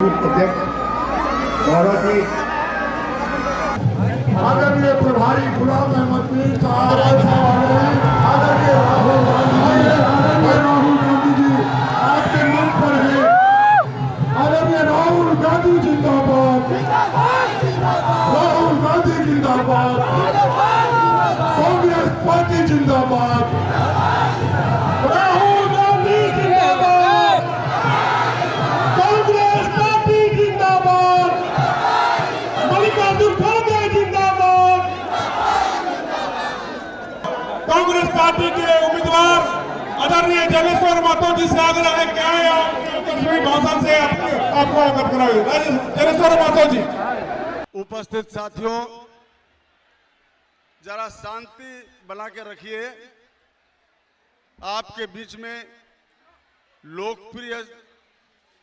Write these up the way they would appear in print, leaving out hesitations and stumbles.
Booth अध्यक्ष बहुत ही आदरणीय प्रभारी गुलाम अहमद मीर साहब, आदरणीय राहुल गांधी जी आपके मंच पर है। आदरणीय राहुल गांधी जिंदाबाद, राहुल गांधी जिंदाबाद, कांग्रेस पार्टी जिंदाबाद, राहुल गांधी जिंदाबाद, कांग्रेस पार्टी जिंदाबाद, मल्लिकार्जुन खड़गे जिंदाबाद। कांग्रेस पार्टी के उम्मीदवार आदरणीय जलेश्वर महतो जी से आग्रह है कि आए अपनी भाषण से आपको अवगत कराए। जलेश्वर महतो जी। उपस्थित साथियों, जरा शांति बना के रखिए। आपके बीच में लोकप्रिय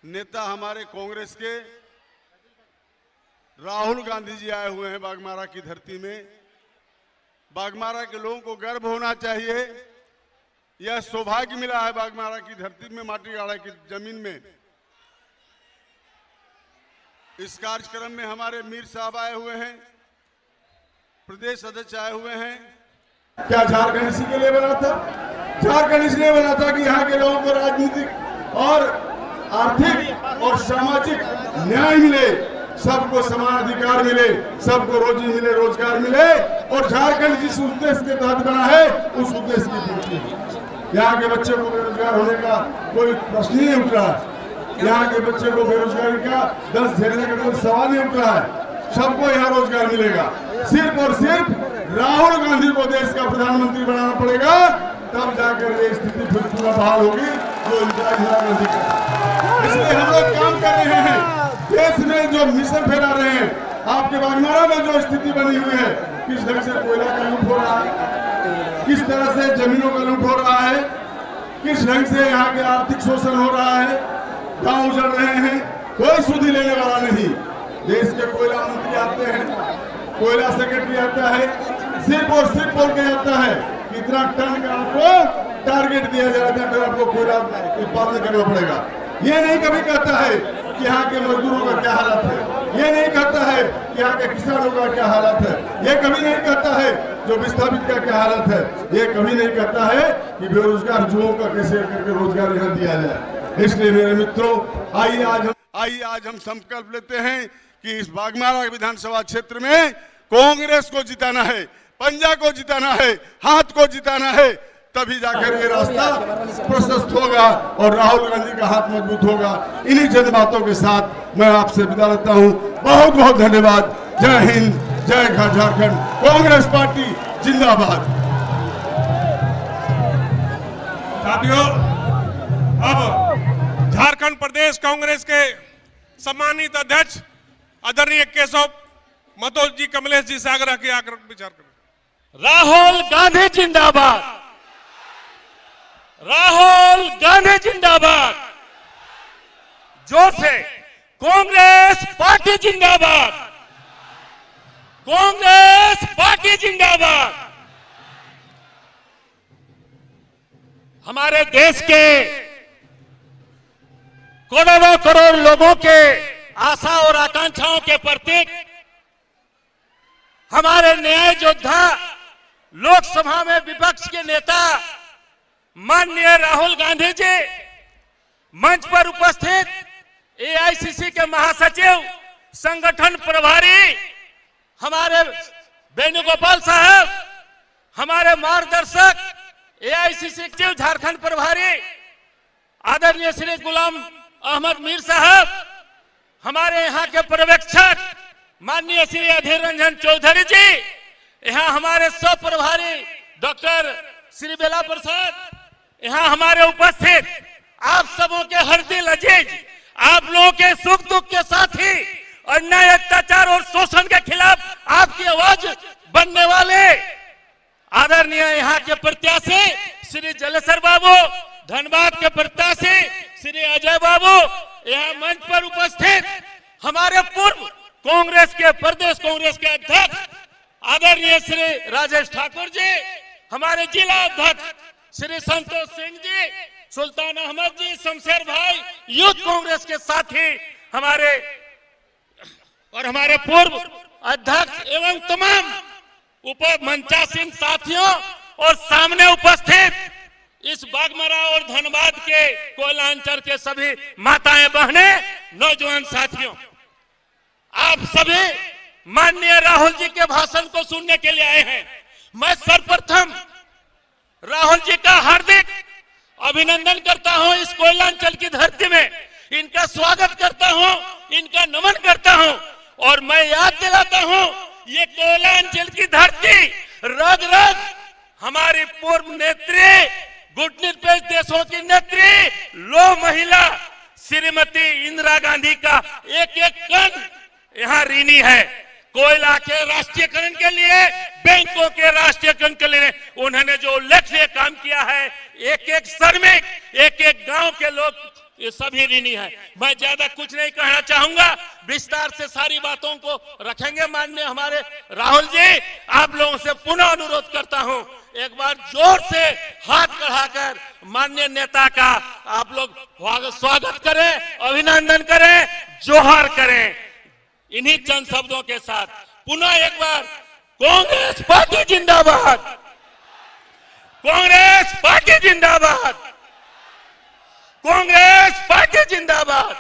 नेता हमारे कांग्रेस के राहुल गांधी जी आए हुए हैं बागमारा की धरती में। बागमारा के लोगों को गर्व होना चाहिए, यह सौभाग्य मिला है बागमारा की धरती में, माटीगाड़ा की जमीन में। इस कार्यक्रम में हमारे मीर साहब आए हुए हैं, प्रदेश अध्यक्ष आए हुए हैं। क्या झारखंड इसी के लिए बना था? झारखंड इसलिए बना था कि यहाँ के लोगों को राजनीतिक और आर्थिक और सामाजिक न्याय मिले, सबको समान अधिकार मिले, सबको रोजी मिले, रोजगार मिले। और झारखंड जिस उद्देश्य के तहत बना है उस उद्देश्य की पूर्ति है। यहाँ के बच्चे को बेरोजगार होने का कोई प्रश्न नहीं उठ रहा है। यहाँ के बच्चे को बेरोजगारी का दर्द झेलने का कोई सवाल नहीं उठ रहा है। सबको यहाँ रोजगार मिलेगा। सिर्फ और सिर्फ राहुल गांधी को देश का प्रधानमंत्री बनाना पड़ेगा, तब जाकर ये स्थिति फिर पूरा बहाल होगी जो इंदिरा गांधी का। इसलिए हम लोग काम कर रहे हैं, देश में जो मिशन फैला रहे हैं। आपके बागमारा में जो स्थिति बनी हुई है, किस ढंग से कोयला का लूट हो रहा है, किस तरह से जमीनों का लूट हो रहा है, किस ढंग से यहाँ के आर्थिक शोषण हो रहा है, गांव उजड़ रहे हैं, कोई सुधि लेने वाला नहीं। देश के कोयला मंत्री आते हैं, कोयला सेक्रेटरी आता है, सिर्फ और सिर्फ बोल के जाता है कि इतना टन का आपको टारगेट दिया जाएगा, फिर आपको कोयला उत्पादन करना पड़ेगा। ये नहीं कभी कहता है कि यहाँ के मजदूरों का क्या हालत है, ये नहीं कहता है कि यहाँ के किसानों का क्या हालत है, ये कभी नहीं कहता है जो विस्थापित का क्या हालत है, ये कभी नहीं कहता है कि बेरोजगार युवाओं का कैसे करके रोजगार यहाँ दिया जाए। इसलिए मेरे मित्रों, आइए आज हम संकल्प लेते हैं कि इस बागमारा विधानसभा क्षेत्र में कांग्रेस को जिताना है, पंजा को जिताना है, हाथ को जिताना है, तभी जाकर ये रास्ता प्रशस्त होगा और राहुल गांधी का हाथ मजबूत होगा। इन्हीं चंद बातों के साथ मैं आपसे विदा लेता हूं। बहुत बहुत धन्यवाद। जय हिंद, जय झारखंड, कांग्रेस पार्टी जिंदाबाद। साथियों, अब झारखंड प्रदेश कांग्रेस के सम्मानित अध्यक्ष आदरणीय केशव महतो जी, कमलेश जी से आग्रह किया विचार करें। राहुल गांधी जिंदाबाद, राहुल गांधी जिंदाबाद, जोर से कांग्रेस पार्टी जिंदाबाद, कांग्रेस पार्टी जिंदाबाद। हमारे देश के करोड़ों करोड़ लोगों के आशा और आकांक्षाओं के प्रतीक हमारे न्याय योद्धा, लोकसभा में विपक्ष के नेता माननीय राहुल गांधी जी, मंच पर उपस्थित एआईसीसी के महासचिव, संगठन प्रभारी हमारे वेणुगोपाल साहब, हमारे मार्गदर्शक एआईसीसी के झारखंड प्रभारी आदरणीय श्री गुलाम अहमद मीर साहब, हमारे यहाँ के पर्यवेक्षक माननीय श्री अधीर रंजन चौधरी जी, यहाँ हमारे सह प्रभारी डॉक्टर श्री बेला प्रसाद, यहाँ हमारे उपस्थित आप सबों के हरदिल अजीज, आप लोगों के सुख दुख के साथी, अन्याय अत्याचार और शोषण के खिलाफ आपकी आवाज बनने वाले आदरणीय यहाँ के प्रत्याशी श्री जलेश्वर बाबू, धनबाद के प्रत्याशी श्री अजय बाबू, यहाँ मंच पर उपस्थित हमारे पूर्व कांग्रेस के प्रदेश कांग्रेस के अध्यक्ष आदरणीय श्री राजेश ठाकुर जी, हमारे जिला अध्यक्ष श्री संतोष सिंह जी, सुल्तान अहमद जी, शमशेर भाई, यूथ कांग्रेस के साथी हमारे पूर्व अध्यक्ष एवं तमाम मंचासीन साथियों और सामने उपस्थित इस बागमारा और धनबाद के कोयलांचल के सभी माताएं बहनें नौजवान साथियों, आप सभी माननीय राहुल जी के भाषण को सुनने के लिए आए हैं। मैं सर्वप्रथम राहुल जी का हार्दिक अभिनंदन करता हूं। इस कोयलांचल की धरती में इनका स्वागत करता हूं, इनका नमन करता हूं और मैं याद दिलाता हूं, ये कोयलांचल की धरती रग रग हमारी पूर्व नेत्री, गुटनिरपेक्ष देशों की नेत्री, लो महिला श्रीमती इंदिरा गांधी का एक एक कण यहाँ ऋणी है। कोयला के राष्ट्रीयकरण के लिए, बैंकों के राष्ट्रीयकरण के लिए उन्होंने जो उल्लेखनीय काम किया है, एक एक श्रमिक, एक एक गांव के लोग, ये सभी ऋणी है। मैं ज्यादा कुछ नहीं कहना चाहूंगा, विस्तार से सारी बातों को रखेंगे माननीय हमारे राहुल जी। आप लोगों से पुनः अनुरोध करता हूं, एक बार जोर से हाथ बढ़ाकर माननीय नेता का आप लोग स्वागत करें, अभिनंदन करें, जोहार करें। इन्हीं चंद शब्दों के साथ पुनः एक बार कांग्रेस पार्टी जिंदाबाद, कांग्रेस पार्टी जिंदाबाद, कांग्रेस पार्टी जिंदाबाद,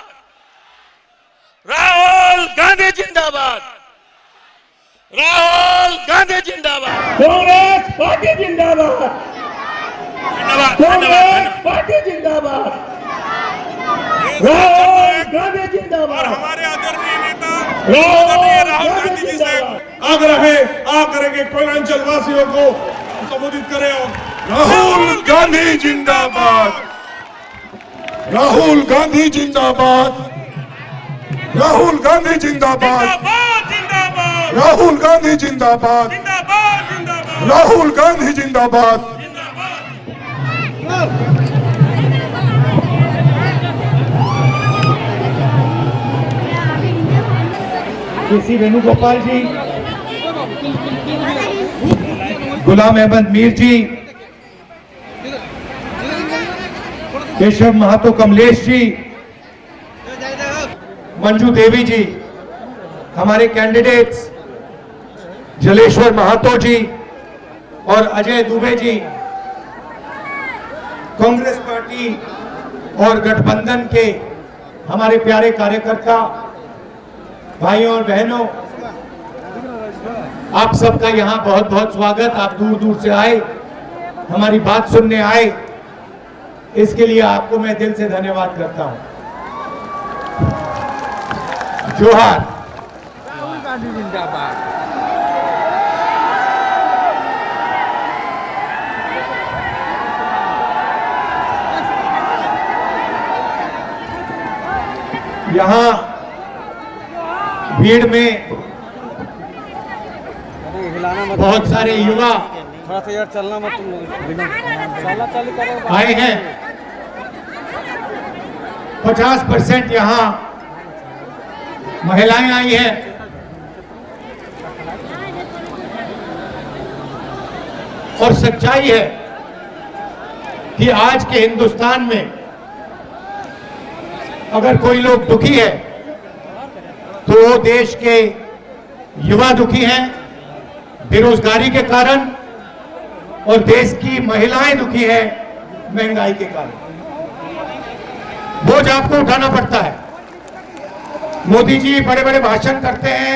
राहुल गांधी जिंदाबाद, राहुल गांधी जिंदाबाद, कांग्रेस पार्टी जिंदाबाद, कांग्रेस पार्टी जिंदाबाद, राहुल गांधी जिंदाबाद। हमारे आदरणीय नेता राहुल गांधी जी से आग्रह है, आप करेंगे कोयलांचल वासियों को संबोधित करें। और राहुल गांधी जिंदाबाद, राहुल गांधी जिंदाबाद, राहुल गांधी जिंदाबाद, जिंदाबाद, राहुल गांधी जिंदाबाद, जिंदाबाद, जिंदाबाद, राहुल गांधी जिंदाबाद। केसी वेणुगोपाल जी, गुलाम अहमद मीर जी, केशव महातो कमलेश जी, मंजू देवी जी, हमारे कैंडिडेट्स जलेश्वर महातो जी और अजय दुबे जी, कांग्रेस पार्टी और गठबंधन के हमारे प्यारे कार्यकर्ता भाइयों और बहनों, आप सबका यहाँ बहुत बहुत स्वागत। आप दूर दूर से आए, हमारी बात सुनने आए, इसके लिए आपको मैं दिल से धन्यवाद करता हूं। जोहार। राहुल गांधी जिंदाबाद। यहाँ भीड़ में बहुत सारे युवा थोड़ा सा यार चलना मत तुम लोग, चालू करो। आए हैं। 50% यहाँ महिलाएं आई हैं। और सच्चाई है कि आज के हिंदुस्तान में अगर कोई लोग दुखी है तो वो देश के युवा दुखी हैं बेरोजगारी के कारण, और देश की महिलाएं दुखी है महंगाई के कारण। बोझ आपको उठाना पड़ता है। मोदी जी बड़े बड़े भाषण करते हैं,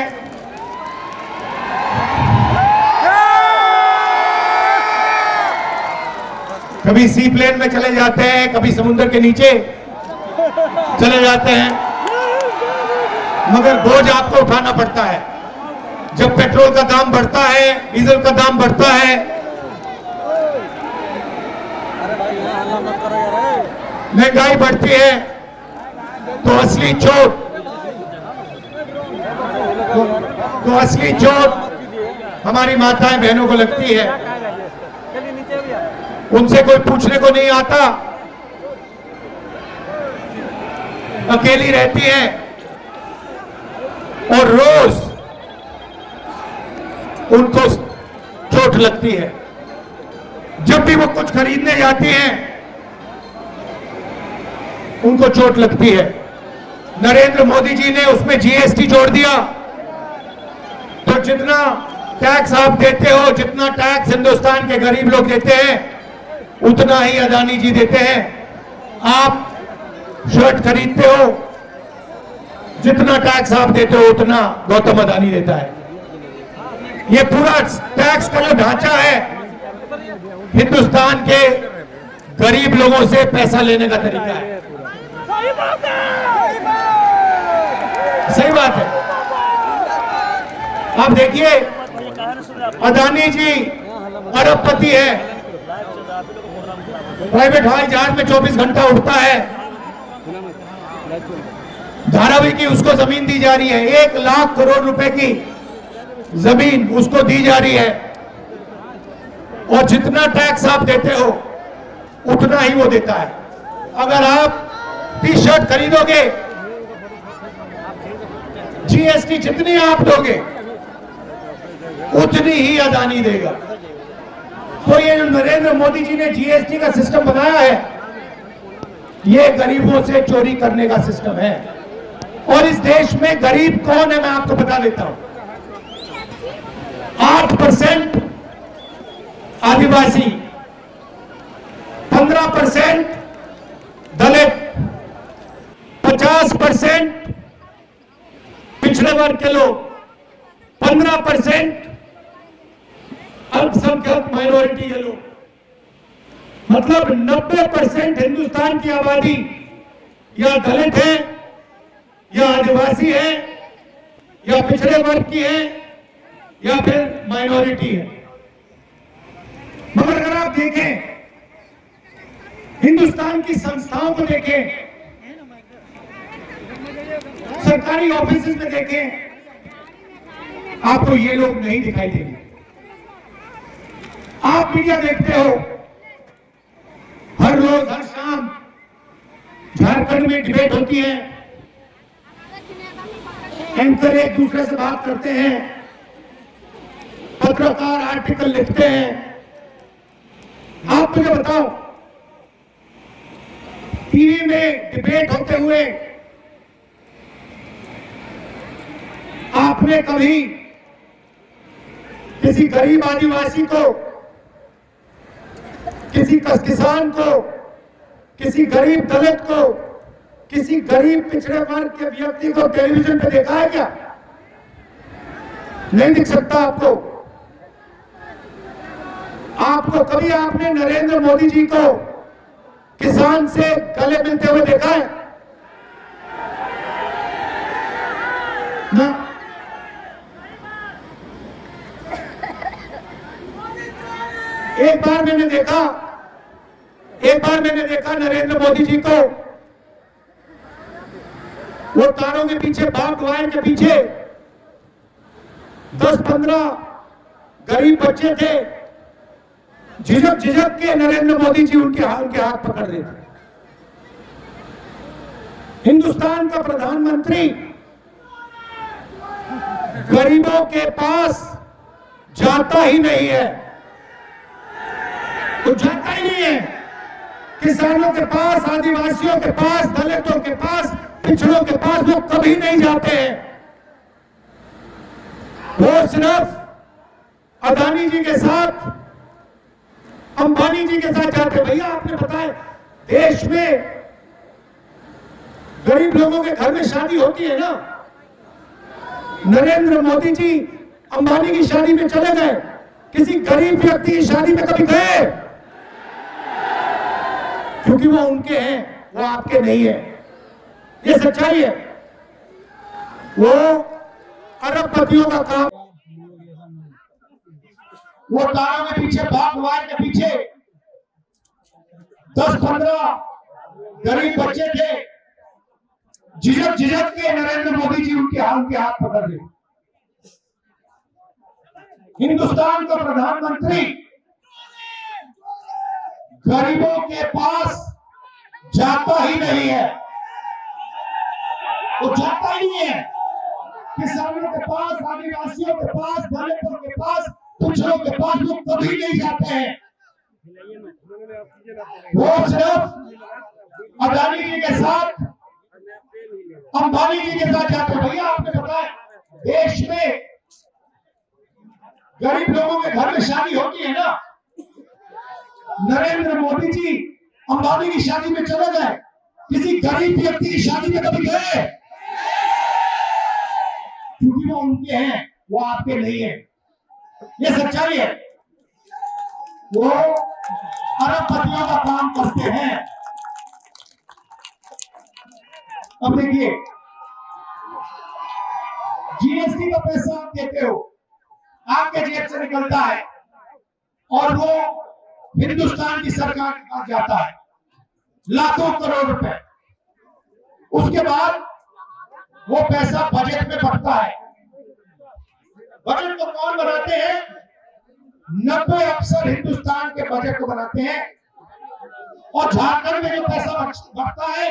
कभी सी प्लेन में चले जाते हैं, कभी समुद्र के नीचे चले जाते हैं, मगर बोझ आपको उठाना पड़ता है। जब पेट्रोल का दाम बढ़ता है, डीजल का दाम बढ़ता है, महंगाई बढ़ती है, तो असली चोट हमारी माताएं बहनों को लगती है। उनसे कोई पूछने को नहीं आता, अकेली रहती है और रोज उनको चोट लगती है। जब भी वो कुछ खरीदने जाती हैं उनको चोट लगती है। नरेंद्र मोदी जी ने उसमें जीएसटी जोड़ दिया। तो जितना टैक्स आप देते हो, जितना टैक्स हिंदुस्तान के गरीब लोग देते हैं, उतना ही अदानी जी देते हैं। आप शर्ट खरीदते हो, जितना टैक्स आप देते हो उतना गौतम अदानी देता है। ये पूरा टैक्स का जो ढांचा है हिंदुस्तान के गरीब लोगों से पैसा लेने का तरीका है। सही बात है। आप देखिए, अदानी जी अरबपति है, प्राइवेट हवाई जहाज में 24 घंटा उड़ता है, धारावी की उसको जमीन दी जा रही है, 1 लाख करोड़ रुपए की जमीन उसको दी जा रही है, और जितना टैक्स आप देते हो उतना ही वो देता है। अगर आप टी शर्ट खरीदोगे, जीएसटी जितनी आप दोगे उतनी ही अदानी देगा। तो ये जो नरेंद्र मोदी जी ने जीएसटी का सिस्टम बनाया है, ये गरीबों से चोरी करने का सिस्टम है। और इस देश में गरीब कौन है मैं आपको बता देता हूं। 8% आदिवासी, 15% दलित, 50% पिछड़े वर्ग के लोग, 15% अल्पसंख्यक माइनॉरिटी के लोग। मतलब 90% हिंदुस्तान की आबादी या दलित है, या आदिवासी है, या पिछड़े वर्ग की है, या फिर माइनॉरिटी है। मगर अगर आप देखें, हिंदुस्तान की संस्थाओं को देखें, सरकारी ऑफिसेज में देखें, आपको ये लोग नहीं दिखाई देंगे। आप मीडिया देखते हो, हर रोज हर शाम झारखंड में डिबेट होती है, एंकर एक दूसरे से बात करते हैं, पत्रकार आर्टिकल लिखते हैं। आप मुझे बताओ, टीवी में डिबेट होते हुए आपने कभी किसी गरीब आदिवासी को, किसी किसान को, किसी गरीब दलित को, किसी गरीब पिछड़े वर्ग के व्यक्ति को टेलीविजन पे देखा है क्या? नहीं दिख सकता आपको। आपको कभी आपने नरेंद्र मोदी जी को किसान से गले मिलते हुए देखा है ना? एक बार मैंने देखा नरेंद्र मोदी जी को, वो तारों के पीछे, बार्ब वायर के पीछे 10-15 गरीब बच्चे थे, झिझक के नरेंद्र मोदी जी उनके हाथ पकड़ रहे थे। हिंदुस्तान का प्रधानमंत्री गरीबों के पास जाता ही नहीं है, तो जाता ही नहीं है। किसानों के पास, आदिवासियों के पास, दलितों के पास, पिछड़ों के पास वो कभी नहीं जाते हैं। वो सिर्फ अदानी जी के साथ, अंबानी जी के साथ जाते। भैया आपने बताया, देश में गरीब लोगों के घर में शादी होती है ना, नरेंद्र मोदी जी अंबानी की शादी में चले गए, किसी गरीब व्यक्ति की शादी में कभी गए? क्योंकि वो उनके हैं, वो आपके नहीं है। ये सच्चाई है। वो अरबपतियों का काम, वो तारों के पीछे, बार्ब वायर के पीछे 10-15 गरीब बच्चे थे, झिझक के नरेंद्र मोदी जी उनके हाथ पकड़ रहे। हिंदुस्तान का प्रधानमंत्री गरीबों के पास जाता ही नहीं है, वो जाता ही नहीं है। किसानों के पास, आदिवासियों के पास, दलितों के पास, पिछड़ों के पास वो कभी नहीं जाते हैं। वो सिर्फ अदानी जी के साथ अंबानी जी के साथ जाते हैं। भैया आपने पता है देश में गरीब लोगों के घर में शादी होती है ना, नरेंद्र मोदी जी अंबानी की शादी में चले गए, किसी गरीब व्यक्ति की शादी में कभी गए? क्योंकि वो उनके हैं, वो आपके नहीं है। ये सच्चाई है। वो अरबपतियों का काम करते हैं। अब देखिए, जीएसटी का पैसा आप देते हो, आपके जेब से निकलता है और वो हिंदुस्तान की सरकार के पास जाता है, लाखों करोड़ रुपए। उसके बाद वो पैसा बजट में बढ़ता है। बजट को कौन बनाते हैं? 90 अफसर हिंदुस्तान के बजट को बनाते हैं। और झारखंड में जो पैसा बढ़ता है,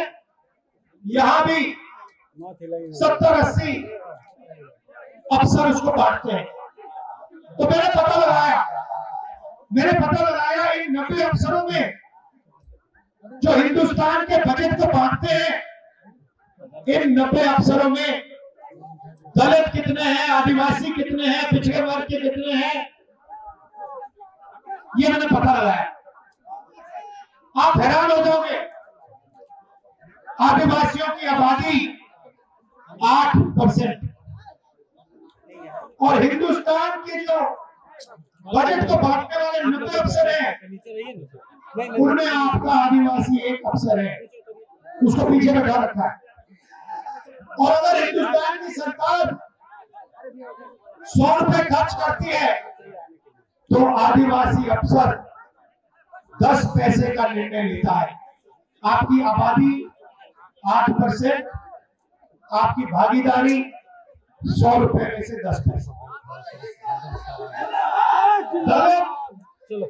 यहां भी 70-80 अफसर उसको बांटते हैं। तो मैंने पता लगाया इन 90 अफसरों में जो हिंदुस्तान के बजट को बांटते हैं, इन 90 अफसरों में दलित कितने हैं, आदिवासी कितने हैं, पिछड़े वर्ग के कितने हैं, ये मैंने पता लगाया। आप हैरान हो जाओगे। आदिवासियों की आबादी 8% और हिंदुस्तान के जो बजट को बांटने वाले 90 अफसर हैं, उनमें आपका आदिवासी 1 अफसर है, उसको पीछे बैठा रखा है। और अगर हिंदुस्तान की सरकार 100 रुपए खर्च करती है तो आदिवासी अफसर 10 पैसे का निर्णय लेता है। आपकी आबादी 8%, आपकी भागीदारी 100 रुपए में से 10 पैसे।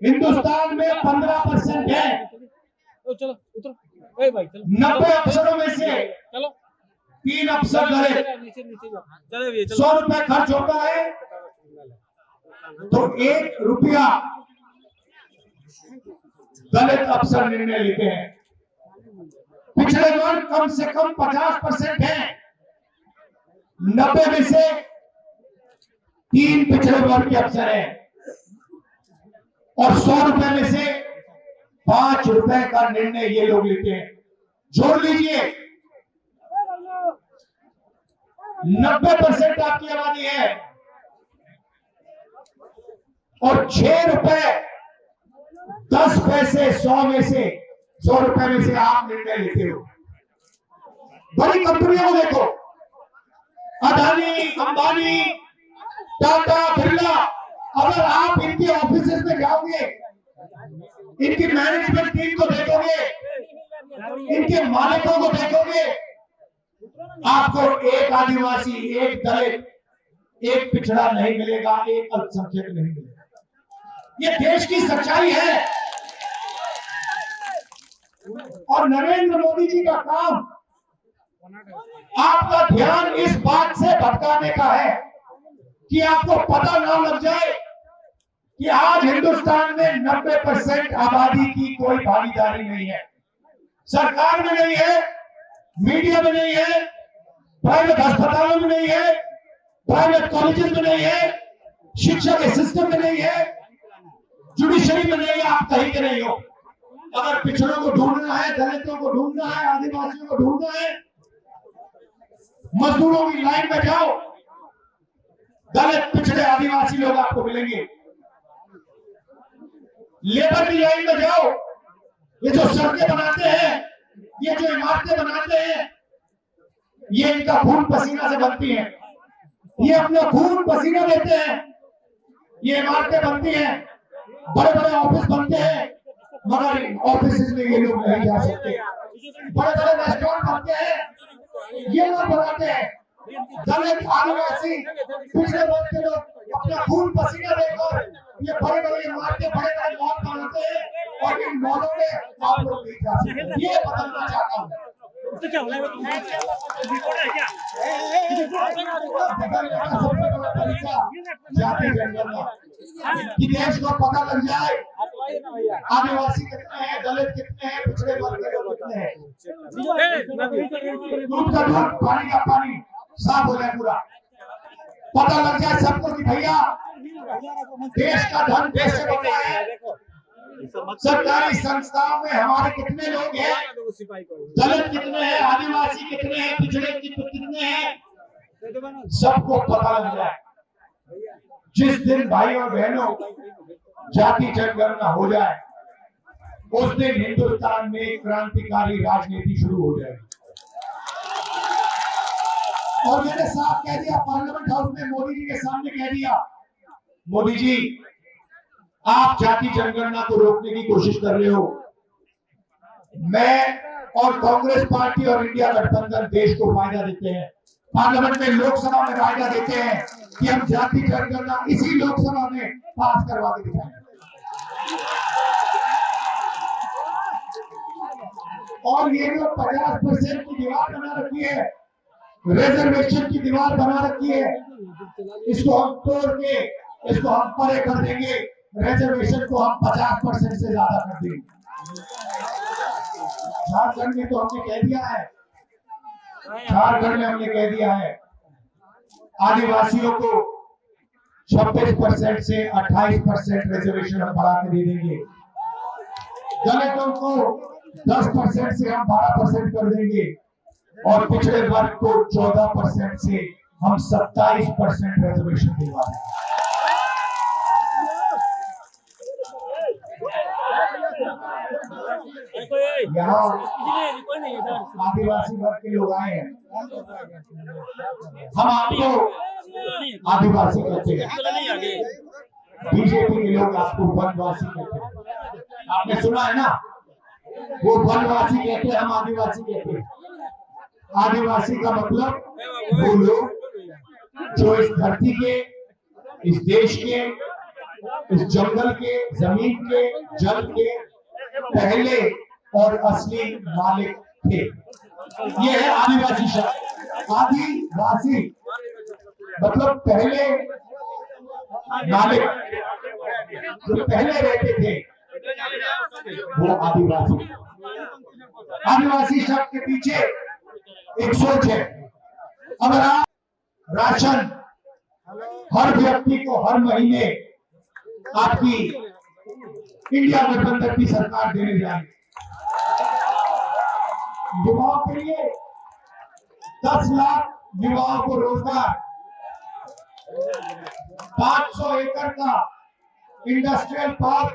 हिंदुस्तान में 15% है। चलो उतरो, ए भाई चलो। 90 अफसरों में से चलो 3 अफसर दलित। नीचे चलो ये 100 रुपए खर्च होता है तो 1 रुपया दलित अफसर निर्णय लेते हैं। पिछड़े वर्ग कम से कम 50% है। 90 में से 3 पिछड़े वर्ग के अफसर हैं और 100 रुपए में से 5 रुपए का निर्णय ये लोग लेते हैं। जोड़ लीजिए, 90% आपकी आबादी है और 6 रुपए 10 पैसे 100 में से 100 रुपए में से आप निर्णय लेते हो। बड़ी कंपनियों को देखो, अदानी, अंबानी, टाटा, बिरला, अगर आप इनके ऑफिसेस में जाओगे, इनकी मैनेजमेंट टीम को देखोगे, इनके मालिकों को देखोगे, आपको एक आदिवासी, एक दलित, एक पिछड़ा नहीं मिलेगा, एक अल्पसंख्यक नहीं मिलेगा। ये देश की सच्चाई है। और नरेंद्र मोदी जी का काम आपका ध्यान इस बात से भटकाने का है कि आपको पता ना लग जाए कि आज हिंदुस्तान में 90% आबादी की कोई भागीदारी नहीं है। सरकार में नहीं है, मीडिया में नहीं है, प्राइवेट अस्पतालों में नहीं है, प्राइवेट कॉलेजेस में नहीं है, शिक्षा के सिस्टम में नहीं है, जुडिशरी में नहीं है, आप कहीं के नहीं हो। अगर पिछड़ों को ढूंढना है, दलितों को ढूंढना है, आदिवासियों को ढूंढना है, मजदूरों की लाइन में जाओ, दलित, पिछड़े, आदिवासी लोग आपको मिलेंगे। लेबर की लाइन में जाओ, ये जो सड़कें बनाते हैं, ये जो इमारतें बनाते हैं, ये इनका खून पसीना से बनती हैं। ये अपना खून पसीना देते हैं, ये इमारतें बनती हैं, बड़े बड़े ऑफिस बनते हैं, मगर ऑफिस में ये लोग नहीं जा सकते। बड़े बड़े रेस्टोरेंट बनते हैं, ये लोग बनाते हैं। दलित, आदिवासी, पिछड़े वर्ग के लोग अपना खून पसीना देकर ये बड़े बड़े इमारतें, बड़े बड़े मॉल बनाते हैं और इन मॉलों में आप लोग नहीं जा सकते। ये बदलना चाहता हूँ। तो क्या हो रहा है? सबसे बड़ा तरीका जाति जनगणना कि देश को पता लग जाए आदिवासी कितने हैं, दलित कितने हैं, पिछड़े वर्ग के लोग कितने हैं। दूध का दूध, पानी का पानी साफ हो जाए पूरा, पता लग जाए सबको कि भैया देश का धन देश से बना है। सरकारी संस्थाओं में हमारे कितने लोग हैं, दलित कितने हैं, आदिवासी कितने हैं, पिछड़े कितने हैं, सबको पता लग जाए। जिस दिन भाई और बहनों जाति जनगणना हो जाए उस दिन हिंदुस्तान में क्रांतिकारी राजनीति शुरू हो जाएगी। और मैंने साफ कह दिया, पार्लियामेंट हाउस में मोदी जी के सामने कह दिया, मोदी जी आप जाति जनगणना को रोकने की कोशिश कर रहे हो। मैं और कांग्रेस पार्टी और इंडिया गठबंधन देश को वायदा देते हैं, पार्लियामेंट में लोकसभा में वायदा देते हैं कि हम जाति जनगणना इसी लोकसभा में पास करवा के दिखाएंगे। और ये जो 50% की दीवार बना रखी है, रिजर्वेशन की दीवार बना रखी है, इसको हम तोड़ के इसको हम परे कर देंगे। रिजर्वेशन को हम 50% से ज्यादा कर देंगे। झारखंड में तो हमने कह दिया है, झारखंड में हमने कह दिया है आदिवासियों को 26% से 28% रिजर्वेशन हम बढ़ा के दे देंगे। दलितों को 10% से हम 12% कर देंगे और पिछड़े वर्ग को 14% से हम 27% रिजर्वेशन दिलवा देंगे। यहाँ आदिवासी वर्ग के लोग आए हैं, हम आपको आदिवासी कहते हैं, बीजेपी के लोग आपको वनवासी कहते हैं। आपने सुना है ना, वो वनवासी कहते हैं, हम आदिवासी कहते हैं। आदिवासी का मतलब वो लोग जो इस धरती के, इस देश के, इस जंगल के, जमीन के, जल के पहले और असली मालिक थे। ये है आदिवासी शब्द। आदिवासी मतलब पहले मालिक, जो पहले रहते थे वो आदिवासी। आदिवासी शब्द के पीछे एक सोच है। अगर आप राशन हर व्यक्ति को हर महीने आपकी इंडिया गठबंधन की सरकार देने जा रही है, युवाओं के लिए 10 लाख युवाओं को रोजगार, 500 एकड़ का इंडस्ट्रियल पार्क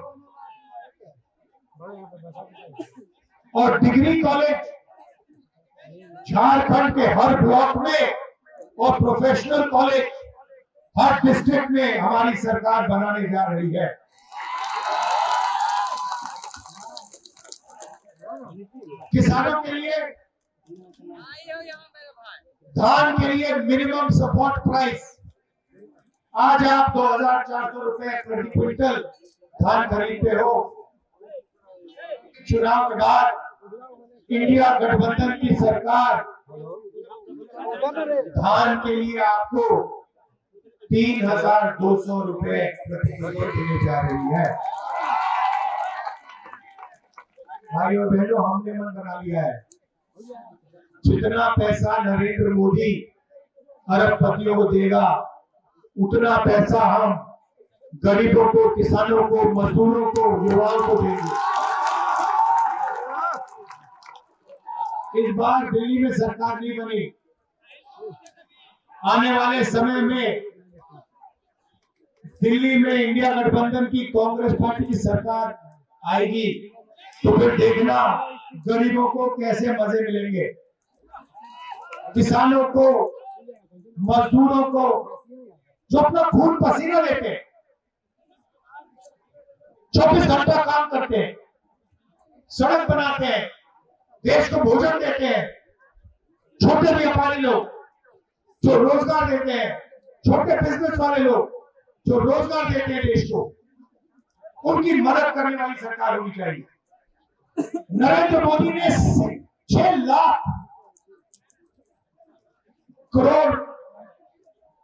और डिग्री कॉलेज झारखंड के हर ब्लॉक में और प्रोफेशनल कॉलेज हर डिस्ट्रिक्ट में हमारी सरकार बनाने जा रही है। किसानों के लिए धान के लिए मिनिमम सपोर्ट प्राइस, आज आप 2400 रुपए प्रति क्विंटल धान खरीदते हो। चुनाव के बाद इंडिया गठबंधन की सरकार धान के लिए आपको 3200 रुपए प्रति क्विंटल देने जा रही है। भाइयों बहनों, हमने मन बना लिया है, जितना पैसा नरेंद्र मोदी अरबपतियों को देगा उतना पैसा हम गरीबों को, किसानों को, मजदूरों को, युवाओं को देंगे। इस बार दिल्ली में सरकार नहीं बनी, आने वाले समय में दिल्ली में इंडिया गठबंधन की कांग्रेस पार्टी की सरकार आएगी तो फिर देखना गरीबों को कैसे मजे मिलेंगे, किसानों को, मजदूरों को जो अपना खून पसीना देते हैं, 24 घंटा काम करते हैं, सड़क बनाते हैं, देश को भोजन देते हैं, छोटे व्यापारी लोग जो रोजगार देते हैं, छोटे बिजनेस वाले लोग जो रोजगार देते हैं देश को, उनकी मदद करने वाली सरकार होनी चाहिए। नरेंद्र मोदी ने 6 लाख करोड़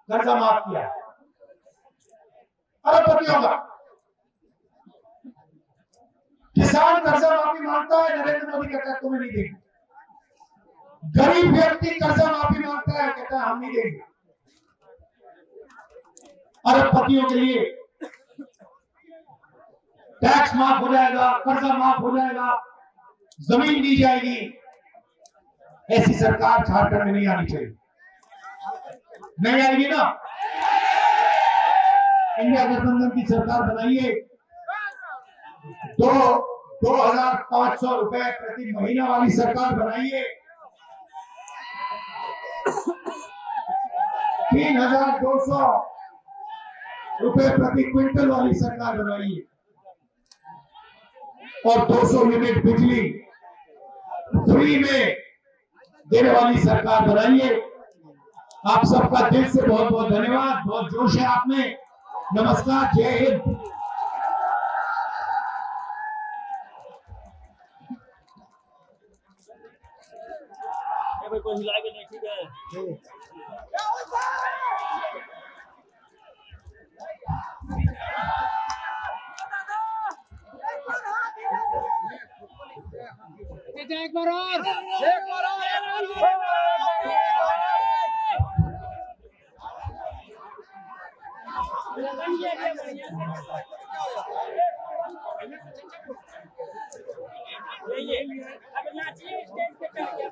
कर्जा माफ किया, अरबपतियों का। किसान कर्जा माफी मांगता है, नरेंद्र मोदी कहता है तुम्हें नहीं देंगे। गरीब व्यक्ति कर्जा माफी मांगता है, कहता है हम नहीं देंगे। अरबपतियों के लिए टैक्स माफ हो जाएगा, कर्जा माफ हो जाएगा, जमीन दी जाएगी। ऐसी सरकार झारखंड में नहीं आनी चाहिए। नहीं आएगी ना? इंडिया गठबंधन की सरकार बनाइए, 2,500 रुपए प्रति महीना वाली सरकार बनाइए, 3,200 रुपए प्रति क्विंटल वाली सरकार बनाइए और 200 यूनिट बिजली फ्री में देने वाली सरकार बनाइए। आप सबका दिल से बहुत बहुत धन्यवाद। बहुत जोश है आप में। नमस्कार, जय हिंद। कोई हिला के नहीं, ठीक है। एक बार और अब नाचिए स्टेज पे चढ़ के।